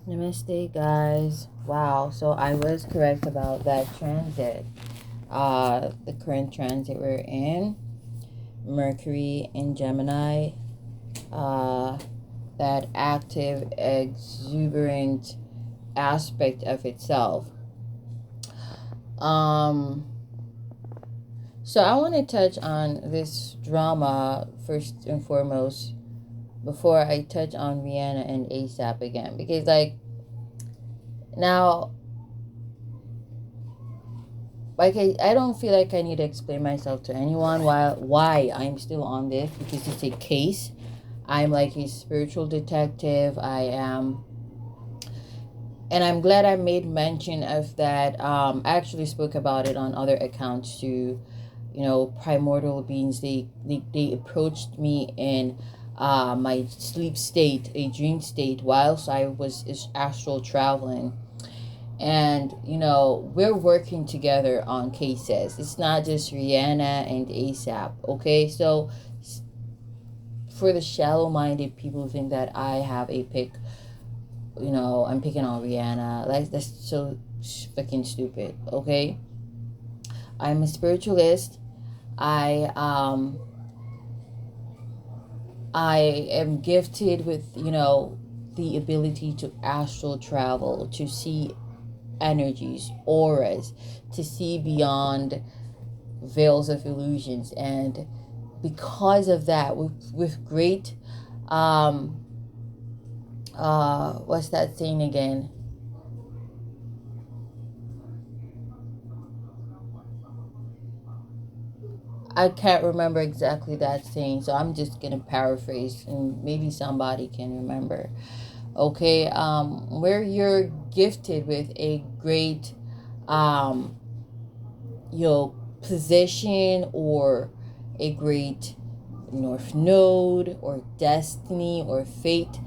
Namaste, guys. Wow, so I was correct about that transit. The current transit we're in, Mercury in Gemini, uh, that active, exuberant aspect of itself. Um, so I want to touch on this drama first and foremost before I touch on Rihanna and ASAP again, because now I don't feel like I need to explain myself to anyone why I'm still on this, because it's a case. I'm like a spiritual detective. I am, and I'm glad I made mention of that. I actually spoke about it on other accounts too. Primordial beings. They approached me in my sleep state, a dream state, whilst I was astral traveling, and we're working together on cases. It's not just Rihanna and ASAP. Okay, so for the shallow-minded people who think that I have a pick, I'm picking on Rihanna. Like, that's so fucking stupid. Okay, I'm a spiritualist. I am gifted with the ability to astral travel, to see energies, auras, to see beyond veils of illusions. And because of that, with great what's that saying again? I can't remember exactly that saying, so I'm just gonna paraphrase and maybe somebody can remember. Okay, where you're gifted with a great um position, or a great north node, or destiny, or fate,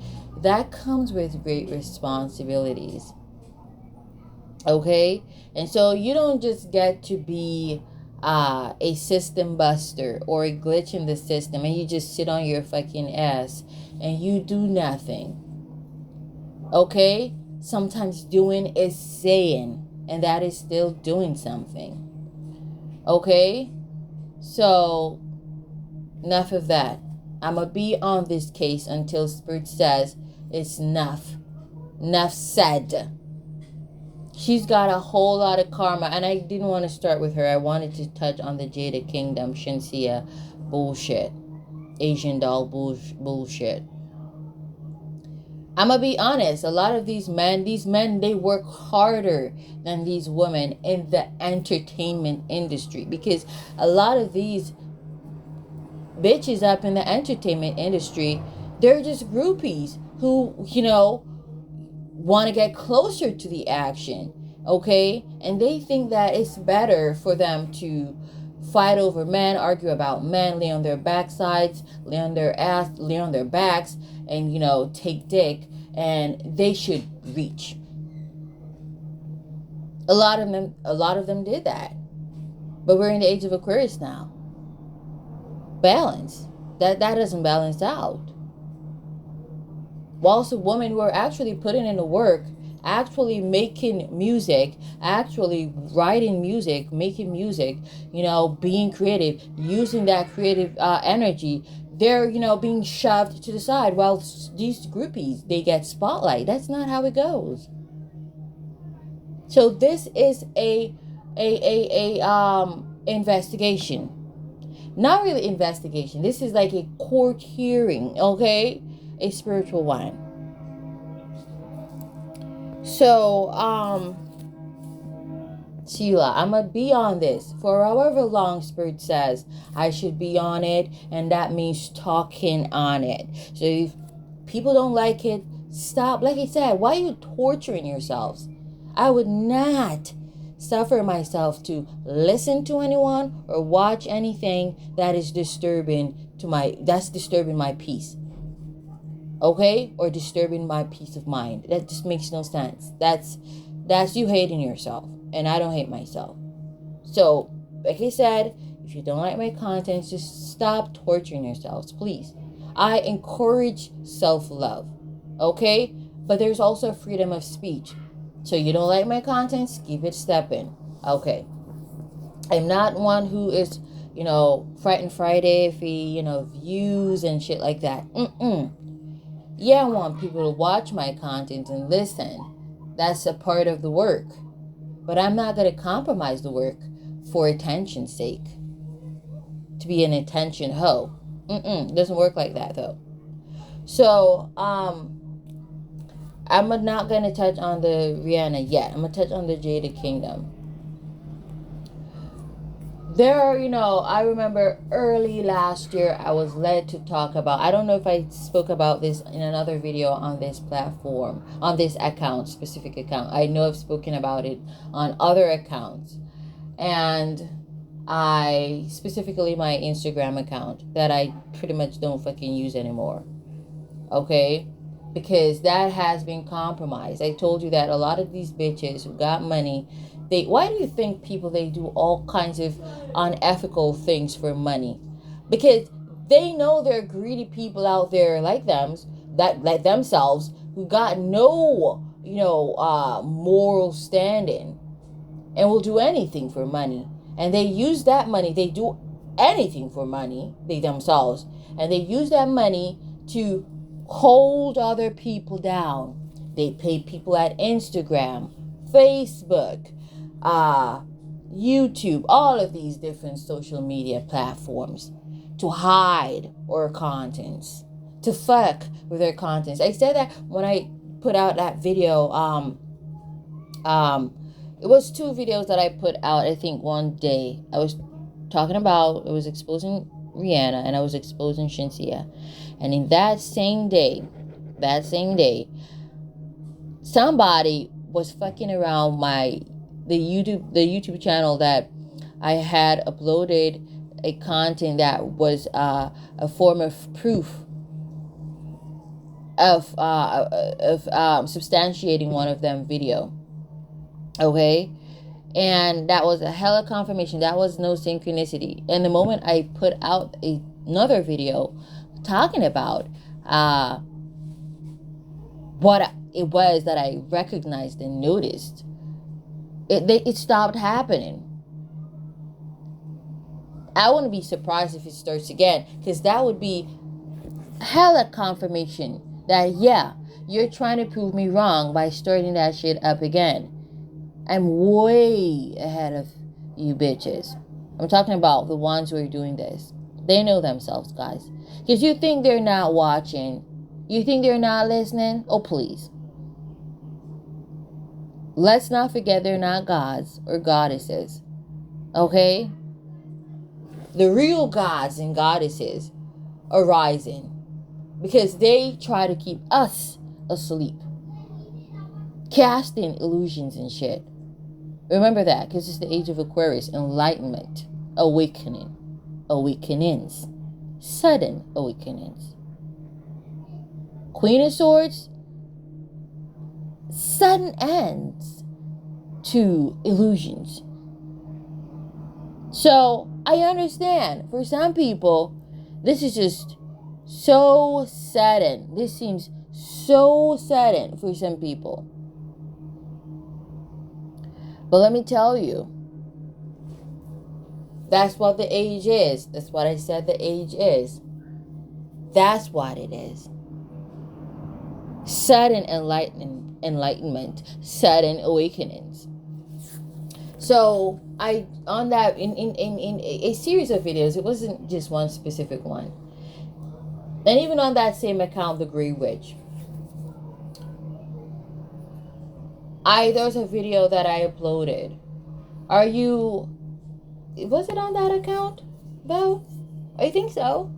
that comes with great responsibilities. Okay, and so you don't just get to be a system buster or a glitch in the system and you just sit on your fucking ass and you do nothing. Okay, sometimes doing is saying, and that is still doing something. Okay, so enough of that. I'm gonna be on this case until Spirit says it's enough. Enough said. She's got a whole lot of karma, and I didn't want to start with her. I wanted to touch on the Jada Kingdom Shinsia bullshit, Asian doll bullshit. I'm gonna be honest. A lot of these men, they work harder than these women in the entertainment industry, because a lot of these bitches up in the entertainment industry, they're just groupies who, want to get closer to the action. Okay, and they think that it's better for them to fight over men, argue about men, lay on their backsides, lay on their ass, lay on their backs, and take dick, and they should reach. A lot of them did that, but we're in the age of Aquarius now. Balance, that doesn't balance out. Whilst the women who are actually putting in the work, actually making music, actually writing music, making music, being creative, using that creative energy, they're being shoved to the side, while these groupies, they get spotlight. That's not how it goes. So this is a investigation. Not really investigation. This is like a court hearing, okay? A spiritual one. So, Sheila, I'm gonna be on this for however long Spirit says I should be on it, and that means talking on it. So if people don't like it, stop. Like I said, why are you torturing yourselves? I would not suffer myself to listen to anyone or watch anything that is disturbing my peace. Okay? Or disturbing my peace of mind. That just makes no sense. That's you hating yourself, and I don't hate myself. So, like I said, if you don't like my content, just stop torturing yourselves, please. I encourage self-love. Okay? But there's also freedom of speech. So you don't like my contents, keep it stepping. Okay. I'm not one who is, Frightened Friday views and shit like that. Yeah, I want people to watch my content and listen. That's a part of the work. But I'm not going to compromise the work for attention's sake. To be an attention hoe. Doesn't work like that though. So, I'm not going to touch on the Rihanna yet. I'm going to touch on the Jada Kingdom. I remember early last year, I was led to talk about, I don't know if I spoke about this in another video on this platform, on this account, specific account. I know I've spoken about it on other accounts. And specifically my Instagram account that I pretty much don't fucking use anymore. Okay? Because that has been compromised. I told you that a lot of these bitches who got money, why do you think they do all kinds of unethical things for money? Because they know there are greedy people out there like themselves who got no moral standing and will do anything for money. And they use that money, they do anything for money, they themselves, and they use that money to hold other people down. They pay people at Instagram, Facebook, YouTube, all of these different social media platforms to hide our contents, to fuck with their contents. I said that when I put out that video. It was 2 videos that I put out. I think one day I was talking about, it was exposing Rihanna and I was exposing Shinsia. And in that same day, somebody was fucking around the YouTube channel that I had uploaded a content that was a form of proof of substantiating one of them video. Okay? And that was a hella confirmation. That was no synchronicity. And the moment I put out another video talking about what it was that I recognized and noticed, it stopped happening. I wouldn't be surprised if it starts again, because that would be hella confirmation that, yeah, you're trying to prove me wrong by starting that shit up again. I'm way ahead of you bitches. I'm talking about the ones who are doing this. They know themselves, guys. Because you think they're not watching. You think they're not listening? Oh, please. Let's not forget they're not gods or goddesses. Okay? The real gods and goddesses are rising. Because they try to keep us asleep. Casting illusions and shit. Remember that, because it's the age of Aquarius, enlightenment, awakening, awakenings, sudden awakenings. Queen of Swords, sudden ends to illusions. So, I understand, for some people, this is just so sudden. This seems so sudden for some people. But let me tell you, that's what the age is. That's what I said the age is. That's what it is. Sudden enlightenment, sudden awakenings. So on that, in a series of videos, it wasn't just one specific one. And even on that same account, the Grey Witch, there was a video that I uploaded. Was it on that account, though? I think so.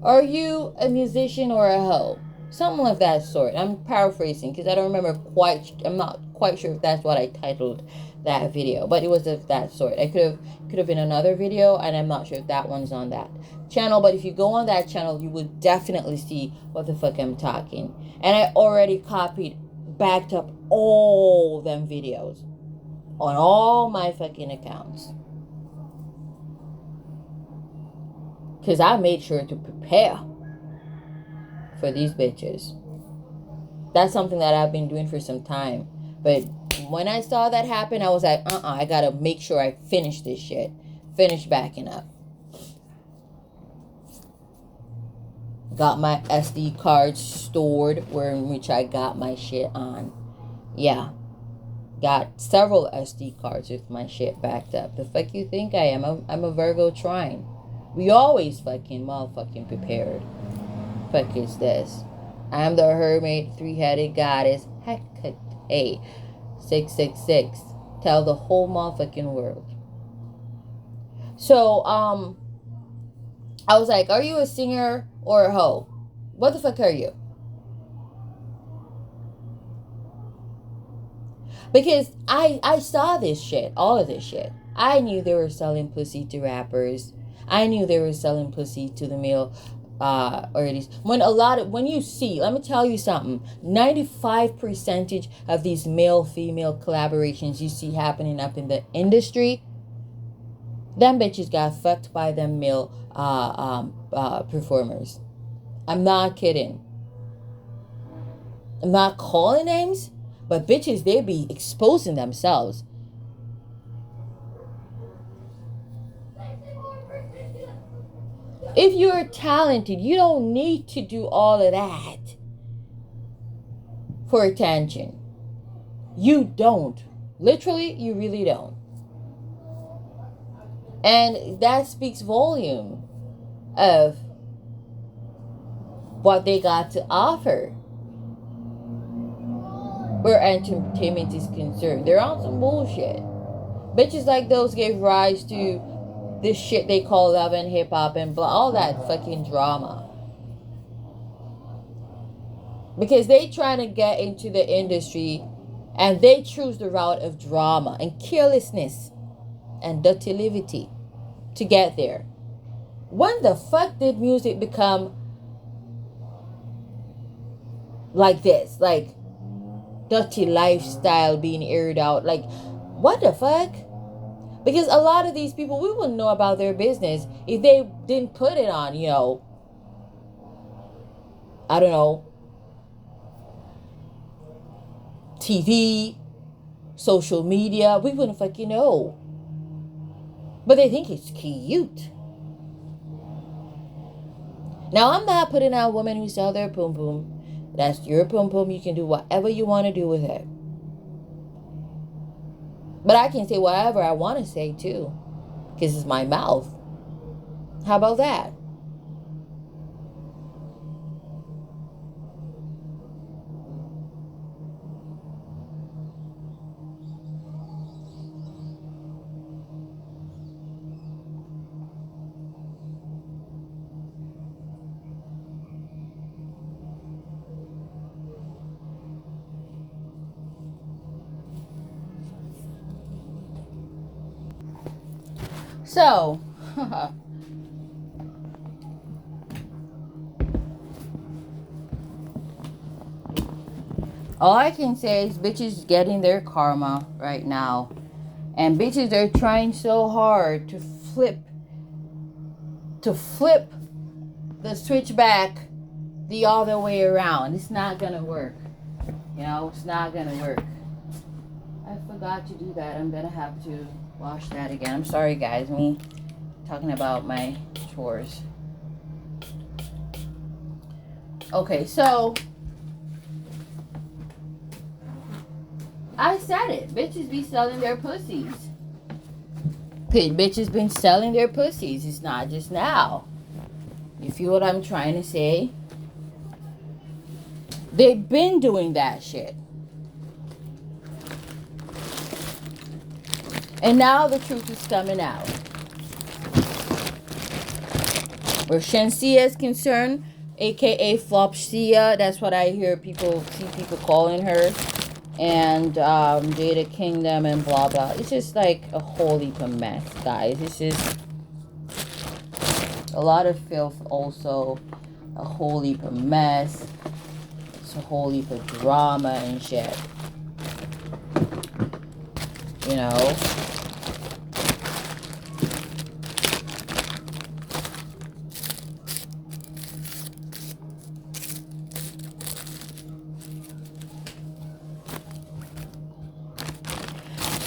Are you a musician or a hoe? Something of that sort. I'm paraphrasing because I don't remember I'm not quite sure if that's what I titled that video, but it was of that sort. It could have been another video, and I'm not sure if that one's on that channel, but if you go on that channel, you would definitely see what the fuck I'm talking. And I already backed up all them videos on all my fucking accounts. Because I made sure to prepare for these bitches. That's something that I've been doing for some time. But when I saw that happen, I was like, I gotta make sure I finish this shit. Finish backing up. Got my SD card stored where in which I got my shit on. Yeah. Got several SD cards with my shit backed up. The fuck you think I am? I'm a Virgo trine. We always fucking motherfucking prepared. Fuck is this? I am the hermit, three-headed goddess, Hekaté, 666. Tell the whole motherfucking world. So, I was like, are you a singer or a hoe? What the fuck are you? Because I saw this shit, all of this shit. I knew they were selling pussy to rappers. I knew they were selling pussy to the male already. When you see, let me tell you something, 95% of these male-female collaborations you see happening up in the industry, them bitches got fucked by them male performers. I'm not kidding. I'm not calling names, but bitches, they be exposing themselves. If you're talented, you don't need to do all of that for attention. You don't. Literally, you really don't. And that speaks volume of what they got to offer where entertainment is concerned. They're on some bullshit. Bitches like those gave rise to this shit they call love and hip hop and blah, all that fucking drama. Because they trying to get into the industry and they choose the route of drama and carelessness and dirty to get there. When the fuck did music become like this? Like dirty lifestyle being aired out. Like, what the fuck? Because a lot of these people, we wouldn't know about their business if they didn't put it on, I don't know, TV, social media. We wouldn't fucking know. But they think it's cute. Now, I'm not putting out women who sell their pum pum. That's your pum pum. You can do whatever you want to do with it. But I can say whatever I want to say too. Because it's my mouth. How about that? So, all I can say is bitches getting their karma right now. And bitches are trying so hard to flip the switch back the other way around. It's not gonna work. It's not gonna work. I forgot to do that. I'm gonna have to wash that again. I'm sorry, guys. Me talking about my chores. Okay, so I said it. Bitches be selling their pussies. Bitches been selling their pussies. It's not just now. You feel what I'm trying to say? They've been doing that shit. And now the truth is coming out. Where Shensia is concerned, aka Flopsia, that's what I see people calling her. And Jada Kingdom and blah blah. It's just like a whole heap of mess, guys. It's just a lot of filth also. A whole heap of mess. It's a whole heap of drama and shit.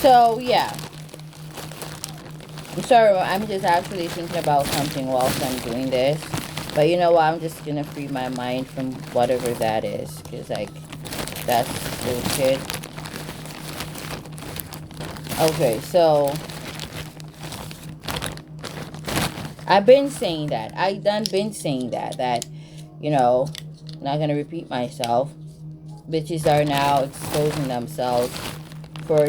So yeah, I'm sorry, I'm just actually thinking about something whilst I'm doing this. But you know what? I'm just gonna free my mind from whatever that is, because like that's bullshit. Okay, so I've been saying that. I done been saying that you know, I'm not gonna repeat myself. Bitches are now exposing themselves for,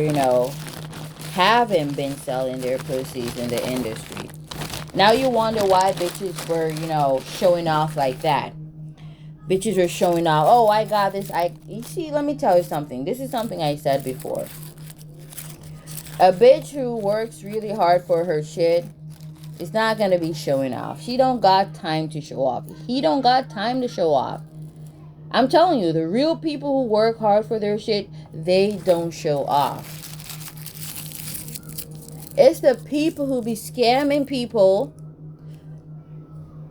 having been selling their pussies in the industry. Now you wonder why bitches were, showing off like that. Bitches were showing off, oh, I got this. You see, let me tell you something. This is something I said before. A bitch who works really hard for her shit is not gonna be showing off. She don't got time to show off. He don't got time to show off. I'm telling you, the real people who work hard for their shit, they don't show off. It's the people who be scamming people,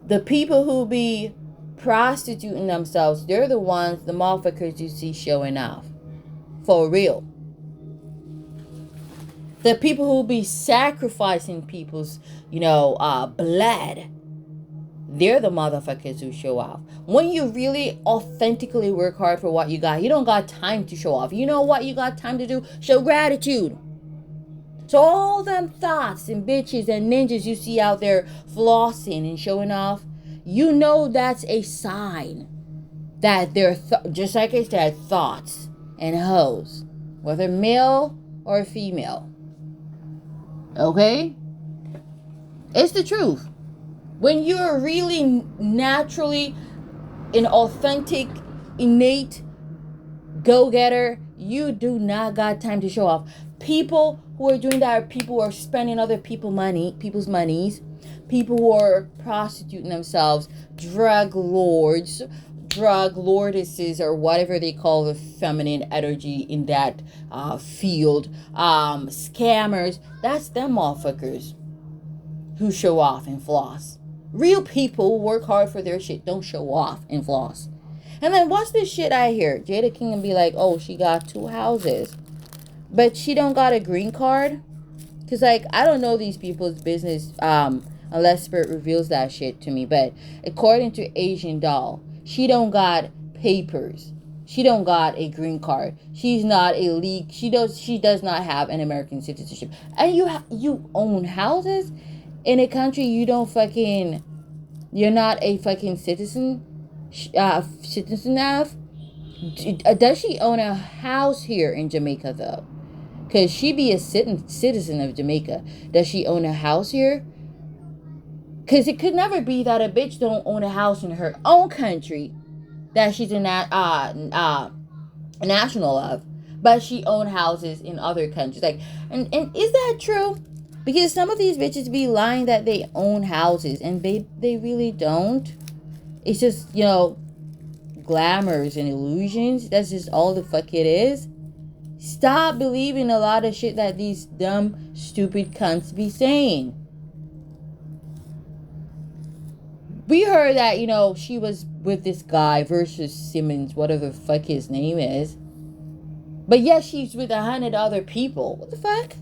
the people who be prostituting themselves, they're the ones, the motherfuckers you see showing off. For real. The people who be sacrificing people's, blood, they're the motherfuckers who show off. When you really authentically work hard for what you got, you don't got time to show off. You know what you got time to do? Show gratitude. So all them thoughts and bitches and ninjas you see out there flossing and showing off, you know that's a sign that they're, just like I said, thoughts and hoes. Whether male or female. Okay? It's the truth. When you're really naturally an authentic, innate go-getter, you do not got time to show off. People who are doing that are people who are spending other people's monies, people who are prostituting themselves, drug lordesses, or whatever they call the feminine energy in that field, scammers. That's them motherfuckers who show off and floss. Real people who work hard for their shit don't show off and floss. And then what's this shit I hear? Jada King and be like, oh, she got 2 houses, but she don't got a green card? Because, like, I don't know these people's business unless Spirit reveals that shit to me. But according to Asian Doll, she don't got papers. She don't got a green card. She's not a league. She does not have an American citizenship. And you own houses in a country you're not a fucking citizen of. Does she own a house here in Jamaica though? Because she be a citizen of Jamaica. Does she own a house here? Because it could never be that a bitch don't own a house in her own country that she's a national of, but she own houses in other countries. Like, and is that true? Because some of these bitches be lying that they own houses, and they really don't. It's just, glamours and illusions. That's just all the fuck it is. Stop believing a lot of shit that these dumb, stupid cunts be saying. We heard that, she was with this guy versus Simmons, whatever the fuck his name is. But yes, she's with 100 other people. What the fuck?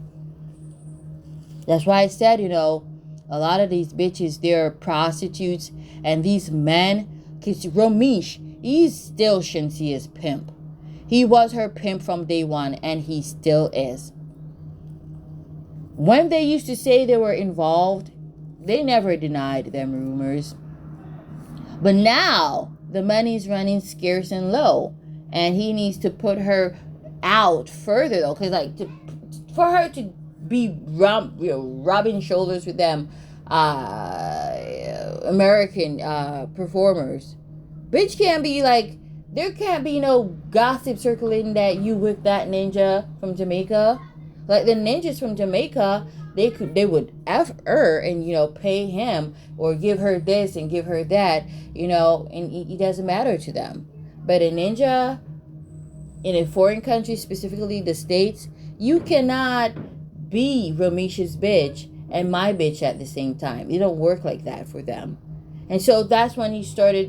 That's why I said, a lot of these bitches, they're prostitutes. And these men, because Ramesh, he's still Shansia's pimp. He was her pimp from day one, and he still is. When they used to say they were involved, they never denied them rumors. But now, the money's running scarce and low. And he needs to put her out further, though. Because, for her to be rubbing shoulders with them American performers, bitch can't be there can't be no gossip circulating that you with that ninja from Jamaica. Like the ninjas from Jamaica, they would F her and pay him or give her this and give her that, and it doesn't matter to them. But a ninja in a foreign country, specifically the States, you cannot be Ramesh's bitch and my bitch at the same time. It don't work like that for them. And so that's when they started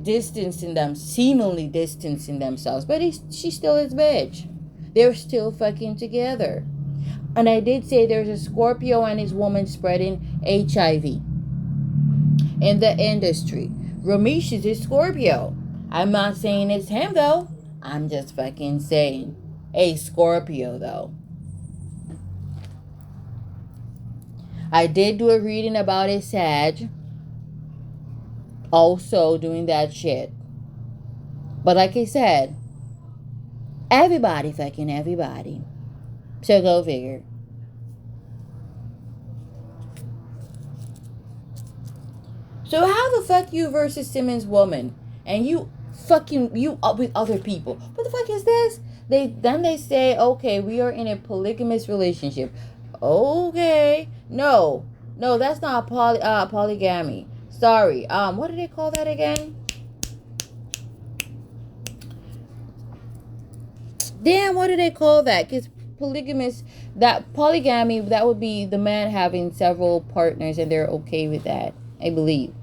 distancing them, seemingly distancing themselves. But she's still his bitch. They're still fucking together. And I did say there's a Scorpio and his woman spreading HIV in the industry. Ramesh is a Scorpio. I'm not saying it's him though. I'm just fucking saying a Scorpio though. I did do a reading about a Sag also doing that shit. But like I said, everybody fucking everybody. So go figure. So how the fuck you versus Simmons woman and you fucking you up with other people? What the fuck is this? They say, okay, we are in a polygamous relationship. Okay, no, that's not polygamy. Sorry. What do they call that again? Damn, what do they call that? Because polygamous, that polygamy, that would be the man having several partners and they're okay with that, I believe.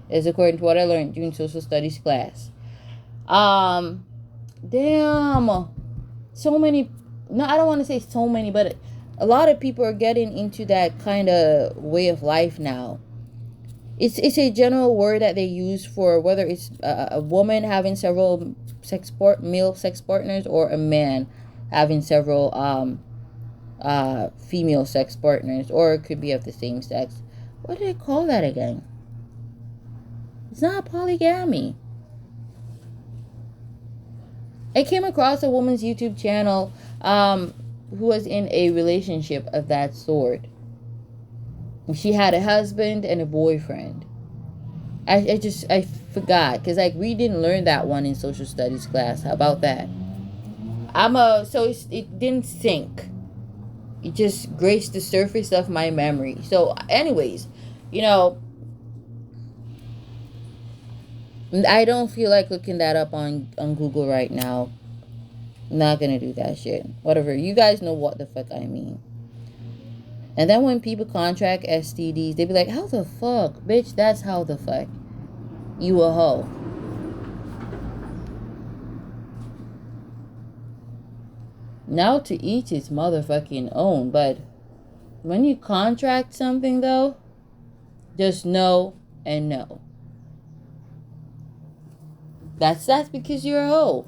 Is according to what I learned during social studies class. Damn. So many, no, I don't want to say so many, but a lot of people are getting into that kind of way of life now. It's a general word that they use for whether it's a woman having several male sex partners or a man having several female sex partners, or it could be of the same sex. What do they call that again? It's not polygamy. I came across a woman's YouTube channel who was in a relationship of that sort. She had a husband and a boyfriend. I forgot because like we didn't learn that one in social studies class. How about that? It didn't sink. It just graced the surface of my memory. So, anyways, I don't feel like looking that up on Google right now. I'm not gonna do that shit. Whatever. You guys know what the fuck I mean. And then when people contract STDs, they be like, how the fuck? Bitch, that's how the fuck. You a hoe. Now to each his motherfucking own. But when you contract something though, just know and know. That's because you're a hoe.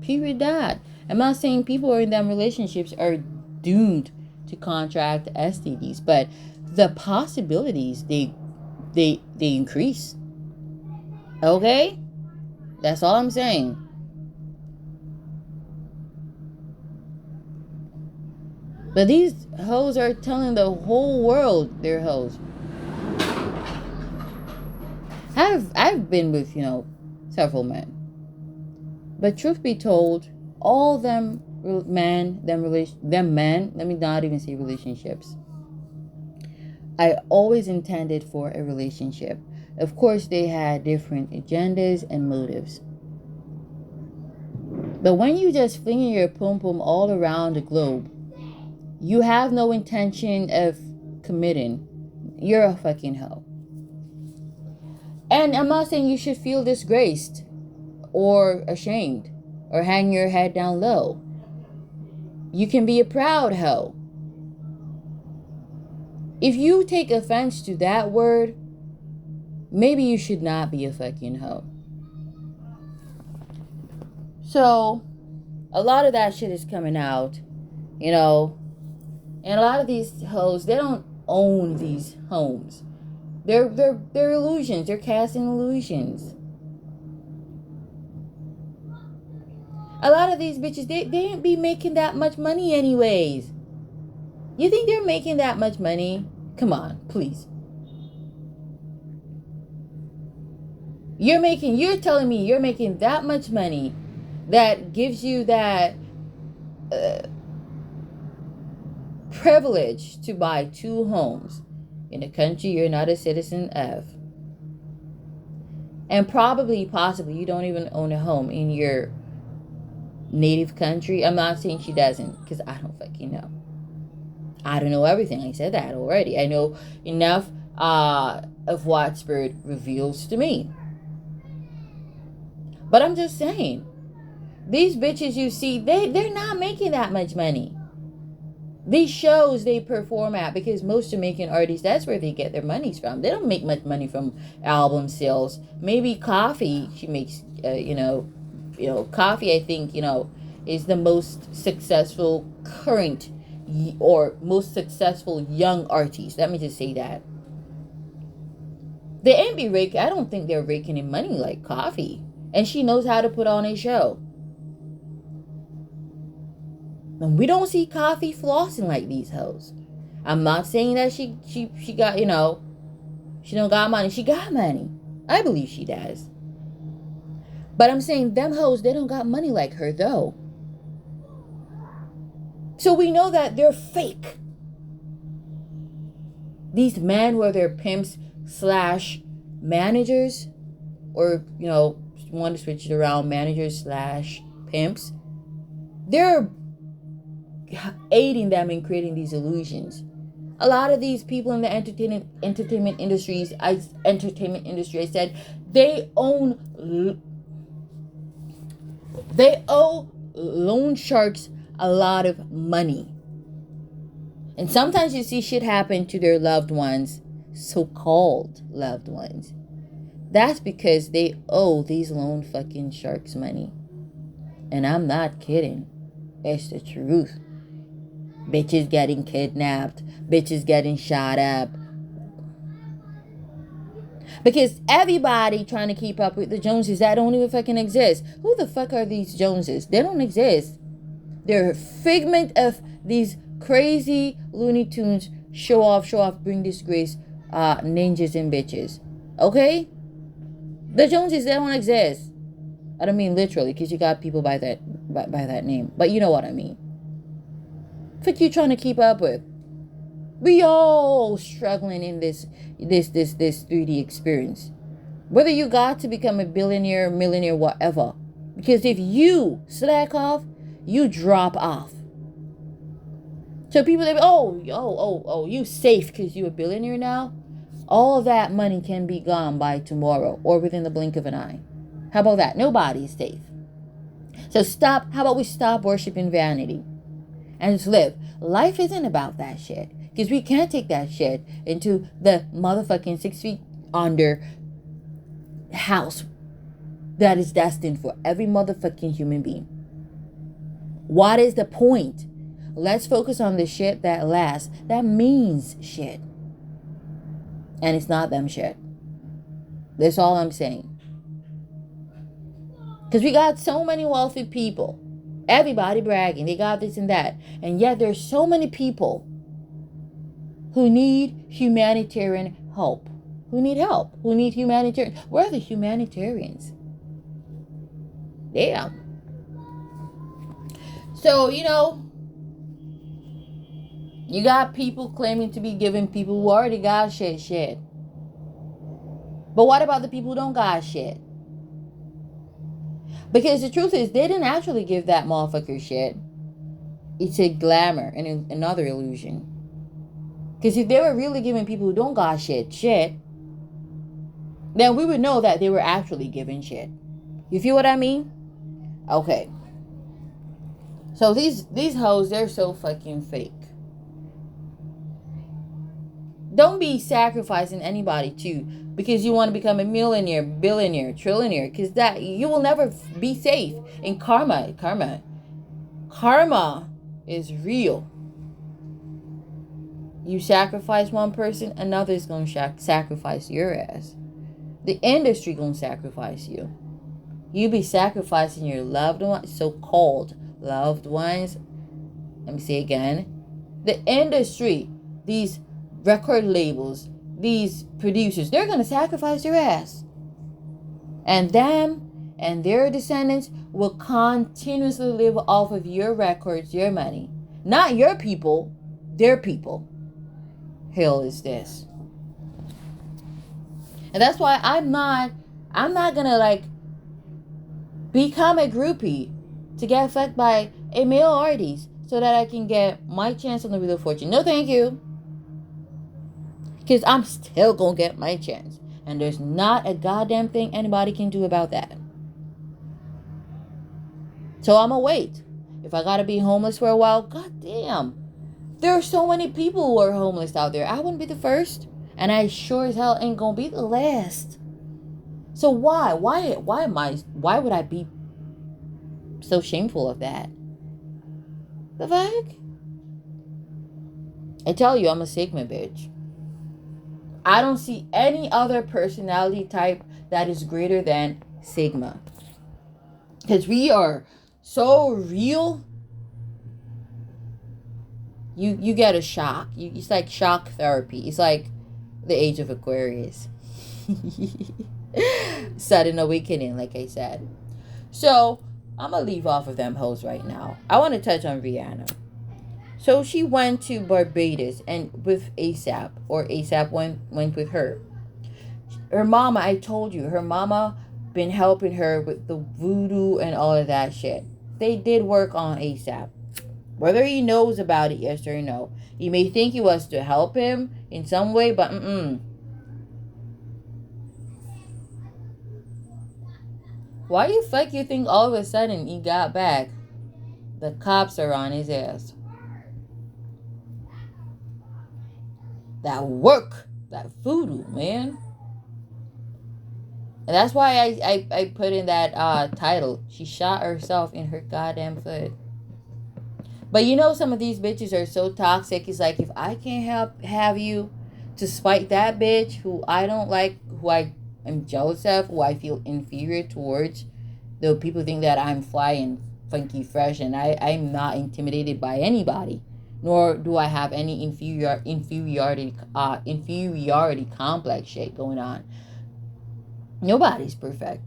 Period. That. I'm not saying people who are in them relationships are doomed to contract STDs, but the possibilities they increase. Okay? That's all I'm saying. But these hoes are telling the whole world they're hoes. I've been with, several men. But truth be told, all them men, let me not even say relationships. I always intended for a relationship. Of course, they had different agendas and motives. But when you just flinging your pum pum all around the globe, you have no intention of committing. You're a fucking hoe. And I'm not saying you should feel disgraced or ashamed or hang your head down low. You can be a proud hoe. If you take offense to that word, maybe you should not be a fucking hoe. So, a lot of that shit is coming out, and a lot of these hoes, they don't own these homes. They're illusions. They're casting illusions. A lot of these bitches, they ain't be making that much money anyways. You think they're making that much money? Come on, please. You're telling me you're making that much money that gives you that privilege to buy 2 homes in a country you're not a citizen of. And possibly, you don't even own a home in your native country. I'm not saying she doesn't, because I don't fucking know. I don't know everything. I said that already. I know enough of what Spirit reveals to me. But I'm just saying, These bitches you see, they're not making that much money. These shows they perform at, because most Jamaican artists, that's where they get their monies from. They don't make much money from album sales. Maybe Coffee, she makes, Coffee, I think, is the most successful current or most successful young artist. Let me just say that. They ain't be raking. I don't think they're raking in money like Coffee. And she knows how to put on a show. And we don't see Coffee flossing like these hoes. I'm not saying that she got, she don't got money. She got money. I believe she does. But I'm saying them hoes, they don't got money like her though. So we know that they're fake. These men were their pimps / managers, or, want to switch it around, managers / pimps. They're aiding them in creating these illusions. A lot of these people in the entertainment industry, I said, they owe loan sharks a lot of money. And sometimes you see shit happen to their loved ones, so-called loved ones. That's because they owe these loan fucking sharks money. And I'm not kidding. It's the truth. Bitches getting kidnapped. Bitches getting shot up. Because everybody trying to keep up with the Joneses that don't even fucking exist. Who the fuck are these Joneses? They don't exist. They're a figment of these crazy Looney Tunes show off, bring disgrace, ninjas and bitches. Okay? The Joneses, they don't exist. I don't mean literally, because you got people by that name. But you know what I mean. What you trying to keep up with? We all struggling in this 3D experience. Whether you got to become a billionaire, millionaire, whatever. Because if you slack off, you drop off. So people say, you safe because you a billionaire now? All that money can be gone by tomorrow or within the blink of an eye. How about that? Nobody's safe. So how about we stop worshiping vanity and just live? Life isn't about that shit. Because we can't take that shit into the motherfucking 6 feet under house that is destined for every motherfucking human being. What is the point? Let's focus on the shit that lasts. That means shit. And it's not them shit. That's all I'm saying. Because we got so many wealthy people. Everybody bragging. They got this and that. And yet there's so many people who need humanitarian help. Who need help. Who need humanitarian. Where are the humanitarians? Damn. So, you got people claiming to be giving people who already got shit. But what about the people who don't got shit? Because the truth is, they didn't actually give that motherfucker shit. It's a glamour and another illusion. Because if they were really giving people who don't got shit, then we would know that they were actually giving shit. You feel what I mean? Okay. So these hoes, they're so fucking fake. Don't be sacrificing anybody too because you want to become a millionaire, billionaire, trillionaire, because that you will never be safe. And karma is real. You sacrifice one person, another is going to sacrifice your ass. The industry going to sacrifice you. You be sacrificing your loved ones, so-called loved ones. Let me say again. The industry, these record labels, these producers, they're going to sacrifice your ass. And them and their descendants will continuously live off of your records, your money. Not your people, their people. Hell is this. And that's why I'm not gonna become a groupie to get fucked by a male artist so that I can get my chance on the Wheel of Fortune. No thank you. Because I'm still gonna get my chance. And there's not a goddamn thing anybody can do about that. So I'm gonna wait. If I gotta be homeless for a while, god damn. There are so many people who are homeless out there. I wouldn't be the first. And I sure as hell ain't gonna be the last. So why? Why would I be so shameful of that? The fuck? I tell you, I'm a Sigma bitch. I don't see any other personality type that is greater than Sigma. Because we are so real. You get a shock. It's like shock therapy. It's like the age of Aquarius. Sudden awakening, like I said. So, I'm going to leave off of them hoes right now. I want to touch on Rihanna. So, she went to Barbados and with ASAP. Or ASAP went with her. Her mama, I told you, her mama been helping her with the voodoo and all of that shit. They did work on ASAP. Whether he knows about it, yes or no. He may think it was to help him in some way, but Why you fuck you think all of a sudden he got back? The cops are on his ass. That work. That voodoo, man. And that's why I put in that title. She shot herself in her goddamn foot. But you know some of these bitches are so toxic. It's like, if I can't have you to spite that bitch who I don't like, who I am jealous of, who I feel inferior towards, though people think that I'm fly and funky fresh, and I'm not intimidated by anybody. Nor do I have any inferiority complex shit going on. Nobody's perfect.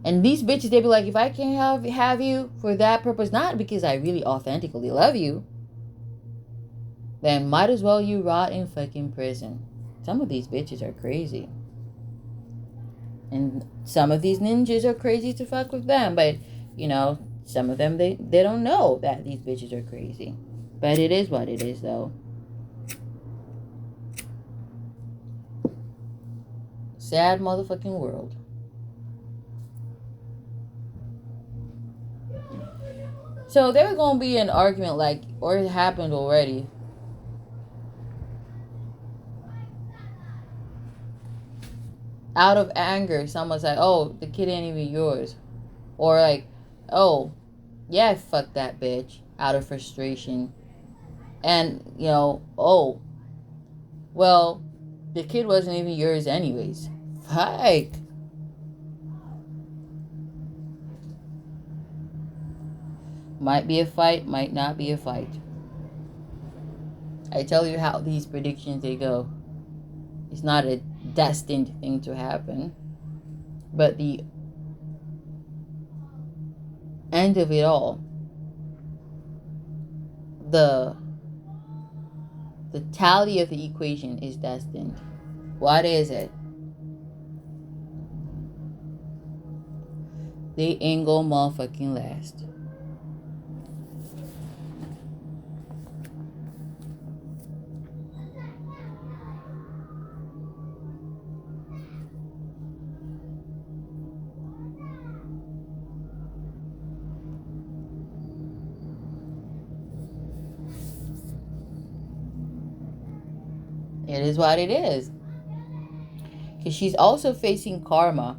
And these bitches, they be like, if I can't have you for that purpose, not because I really authentically love you, then might as well you rot in fucking prison. Some of these bitches are crazy. And some of these ninjas are crazy to fuck with them. But, you know, some of them, they don't know that these bitches are crazy. But it is what it is, though. Sad motherfucking world. So there's going to be an argument like, or it happened already. Out of anger, someone's like, oh, the kid ain't even yours. Or like, oh, yeah, fuck that bitch. Out of frustration. And, you know, oh, well, the kid wasn't even yours anyways. Fuck. Might be a fight, might not be a fight. I tell you how these predictions, they go. It's not a destined thing to happen. But the end of it all, the tally of the equation is destined. What is it? They ain't gonna motherfucking last. It is what it is. Because she's also facing karma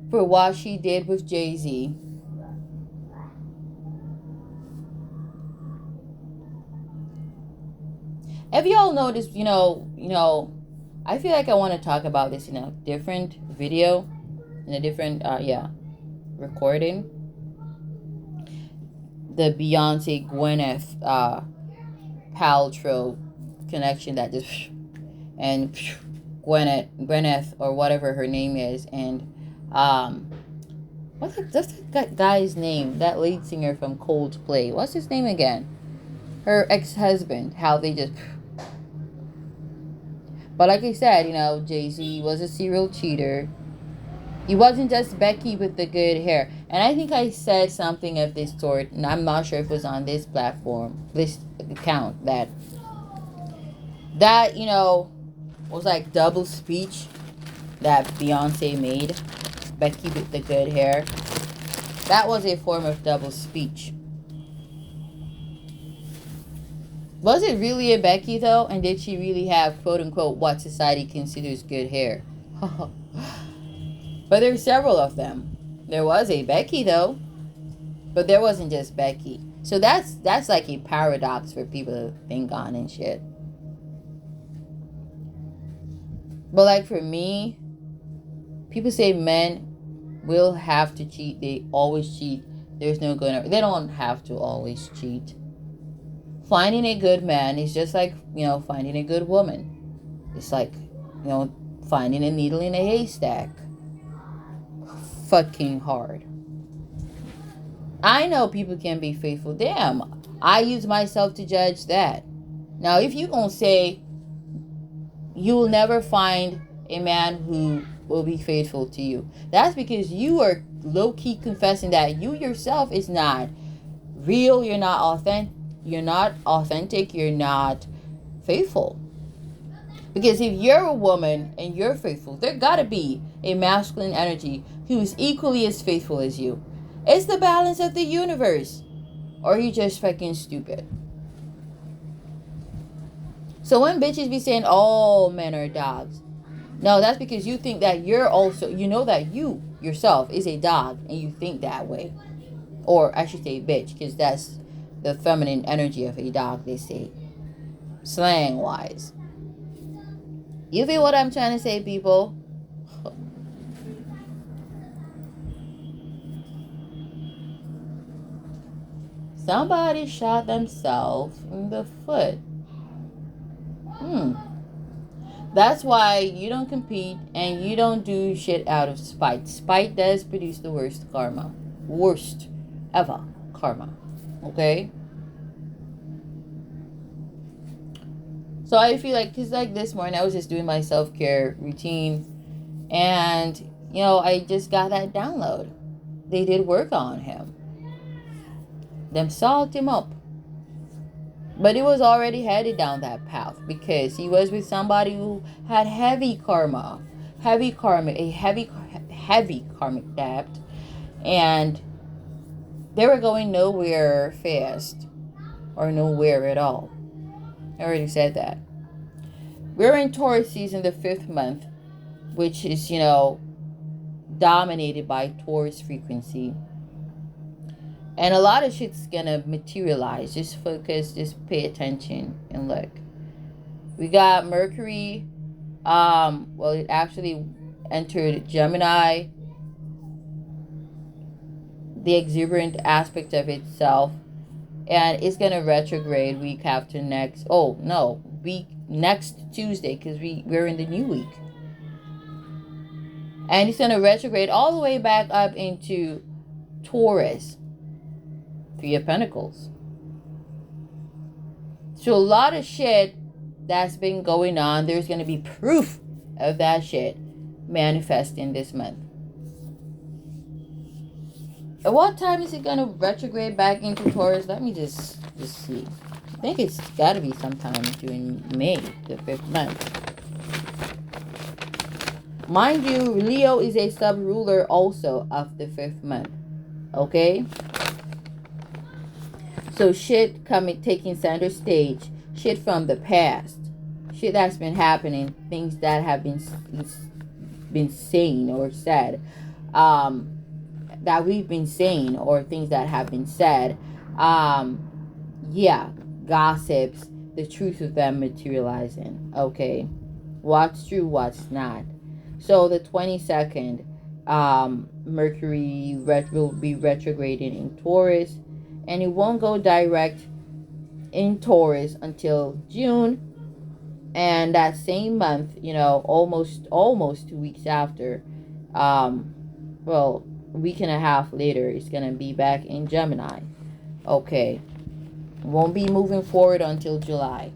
for what she did with Jay-Z. If y'all noticed, you know, I feel like I want to talk about this in a different video, in a different, recording. The Beyonce Gwyneth Paltrow connection that just, and Gwyneth or whatever her name is, and what's that guy's name? That lead singer from Coldplay. What's his name again? Her ex-husband. How they just. But like I said, you know, Jay-Z was a serial cheater. He wasn't just Becky with the good hair. And I think I said something of this sort, and I'm not sure if it was on this platform, this account, that you know, was like double speech that Beyonce made. Becky with the good hair. That was a form of double speech. Was it really a Becky though? And did she really have quote unquote what society considers good hair? But there's several of them. There was a Becky though. But there wasn't just Becky. So that's like a paradox for people to think on and shit. But like for me, people say men will have to cheat. They always cheat. There's no good. They don't have to always cheat. Finding a good man is just like, finding a good woman. It's like, finding a needle in a haystack. Fucking hard. I know people can be faithful. Damn, I use myself to judge that. Now, if you gonna say you will never find a man who will be faithful to you, that's because you are low-key confessing that you yourself is not real. You're not authentic. You're not faithful. Because if you're a woman and you're faithful, there gotta be a masculine energy who is equally as faithful as you. It's the balance of the universe. Or you just fucking stupid. So when bitches be saying all men are dogs, no, that's because you think that you're also, that you yourself is a dog and you think that way. Or I should say bitch, because that's the feminine energy of a dog, they say. Slang wise. You feel what I'm trying to say, people? Somebody shot themselves in the foot. That's why you don't compete and you don't do shit out of spite. Spite does produce the worst karma. Worst ever karma. Okay? So I feel like, because like this morning I was just doing my self-care routine and, I just got that download. They did work on him. Them salt him up. But he was already headed down that path because he was with somebody who had heavy karma. A heavy karmic debt. And they were going nowhere fast. Or nowhere at all. I already said that. We're in Taurus season, the 5th month, which is, dominated by Taurus frequency. And a lot of shit's gonna materialize. Just focus, just pay attention and look. We got Mercury. It actually entered Gemini. The exuberant aspect of itself. And it's gonna retrograde week after next. Oh no, next Tuesday, because we're in the new week. And it's gonna retrograde all the way back up into Taurus. 3 of Pentacles. So a lot of shit that's been going on, there's going to be proof of that shit manifesting this month. At what time is it going to retrograde back into Taurus? Let me just see. I think it's got to be sometime during May, the 5th month. Mind you, Leo is a sub-ruler also of the 5th month. Okay? So shit taking center stage. Shit from the past. Shit that's been happening. Things that have been seen or said. That we've been saying, or things that have been said. Gossips. The truth of them materializing. Okay. What's true, what's not. So the 22nd, Mercury will be retrograding in Taurus. And it won't go direct in Taurus until June. And that same month, almost 2 weeks after, a week and a half later, it's going to be back in Gemini. Okay. Won't be moving forward until July.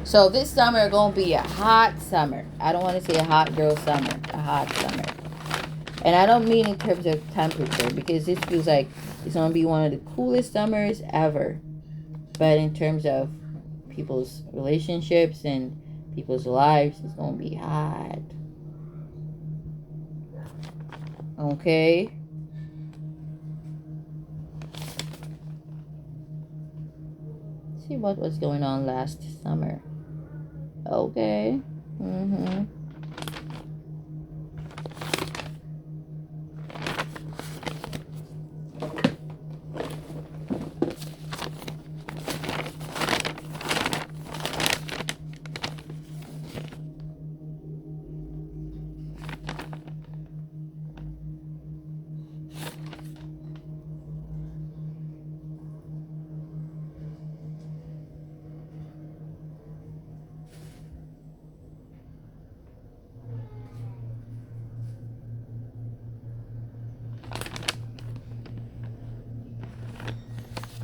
So this summer going to be a hot summer. I don't want to say a hot girl summer. A hot summer. And I don't mean in terms of temperature, because this feels like it's going to be one of the coolest summers ever. But in terms of people's relationships and people's lives, it's going to be hot. Okay? see what was going on last summer. Okay. Mm-hmm.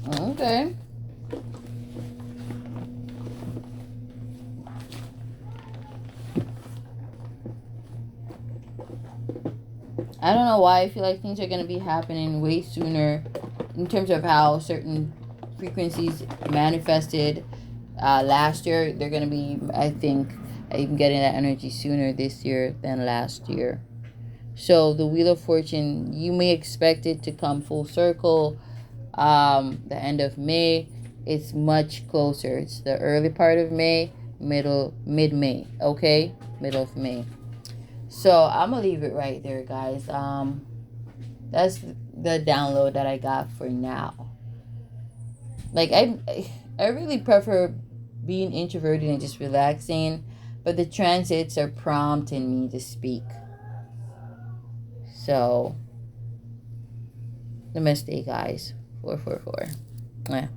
Okay. I don't know why I feel like things are going to be happening way sooner in terms of how certain frequencies manifested last year. They're going to be, I think, I'm getting that energy sooner this year than last year. So the Wheel of Fortune, you may expect it to come full circle the end of May. It's much closer. It's the early part of May, mid-May, okay? Middle of May. So I'm gonna leave it right there, guys. That's the download that I got for now. Like I really prefer being introverted and just relaxing, but the transits are prompting me to speak. So namaste, guys. 444. Yeah.